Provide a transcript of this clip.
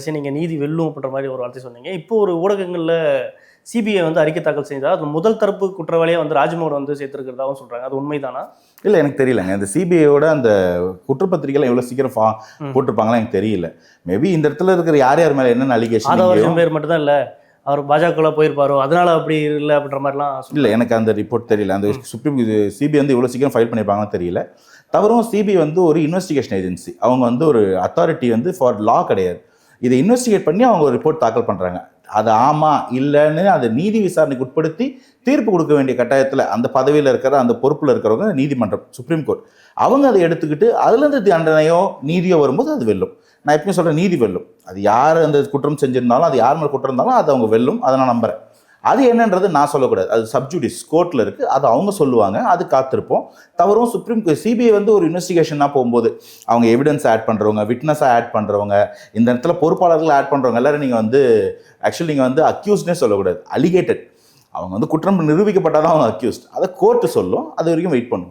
கடைசியாக நீங்கள் நீதி வெல்லும் அப்படின்ற மாதிரி ஒரு வார்த்தை சொன்னீங்க. இப்போ ஒரு ஊடகங்களில் சிபிஐ வந்து அறிக்கை தாக்கல் செஞ்சால் அது முதல் தரப்பு குற்றவாளியாக வந்து ராஜ்மோகன் வந்து சேர்த்துருக்கிறதாகவும் சொல்கிறாங்க. அது உண்மைதானா? இல்லை, எனக்கு தெரியலங்க. இந்த சிபிஐயோட அந்த குற்றப்பத்திரிகைலாம் எவ்வளோ சீக்கிரம் போட்டிருப்பாங்களா எனக்கு தெரியல. மேபி இந்த இடத்துல இருக்கிற யார் யார் மேலே என்னென்ன அலிகேஷன், ஆதவர்ஜன் பேர் மட்டும் தான் இல்லை, அவர் பாஜகவில் போயிருப்பாரோ அதனால அப்படி இல்லை அப்படின்ற மாதிரிலாம் இல்லை. எனக்கு அந்த ரிப்போர்ட் தெரியல. அந்த சிபிஐ வந்து இவ்வளோ சீக்கிரம் ஃபைல் பண்ணியிருப்பாங்கன்னு தெரியல. தவறும் சிபிஐ வந்து ஒரு இன்வெஸ்டிகேஷன் ஏஜென்சி, அவங்க வந்து ஒரு அத்தாரிட்டி வந்து ஃபார் லா கிடையாது. இதை இன்வெஸ்டிகேட் பண்ணி அவங்க ஒரு ரிப்போர்ட் தாக்கல் பண்ணுறாங்க. அது ஆமாம் இல்லைன்னு அதை நீதி விசாரணைக்கு உட்படுத்தி தீர்ப்பு கொடுக்க வேண்டிய கட்டாயத்தில் அந்த பதவியில் இருக்கிற அந்த பொறுப்பில் இருக்கிறவங்க நீதிமன்றம், சுப்ரீம் கோர்ட், அவங்க அதை எடுத்துக்கிட்டு அதுலேருந்து தண்டனையோ நீதியோ வரும்போது அது வெல்லும். நான் எப்பயும் சொல்கிறேன், நீதி வெல்லும். அது யார் அந்த குற்றம் செஞ்சிருந்தாலும், அது யார் மேலே குற்றம் இருந்தாலும் அது அவங்க வெல்லும். அதை நான் நம்புகிறேன். அது என்னன்றது நான் சொல்லக்கூடாது, அது சப்ஜுடிஸ் கோர்ட்டில் இருக்குது, அது அவங்க சொல்லுவாங்க, அது காத்திருப்போம். தவறும் சிபிஐ வந்து ஒரு இன்வெஸ்டிகேஷனாக போகும்போது அவங்க எவிடன்ஸ் ஆட் பண்ணுறவங்க, விட்னஸாக ஆட் பண்ணுறவங்க, இந்த இடத்துல பொறுப்பாளர்கள் ஆட் பண்ணுறவங்க எல்லாரும் நீங்கள் வந்து ஆக்சுவலி நீங்கள் வந்து அக்யூஸ்ட்னே சொல்லக்கூடாது, அலிகேட்டட். அவங்க வந்து குற்றம் நிரூபிக்கப்பட்டால் தான் அவங்க அக்யூஸ்ட். அதை கோர்ட்டு சொல்லும். அது வரைக்கும் வெயிட் பண்ணுவோம்.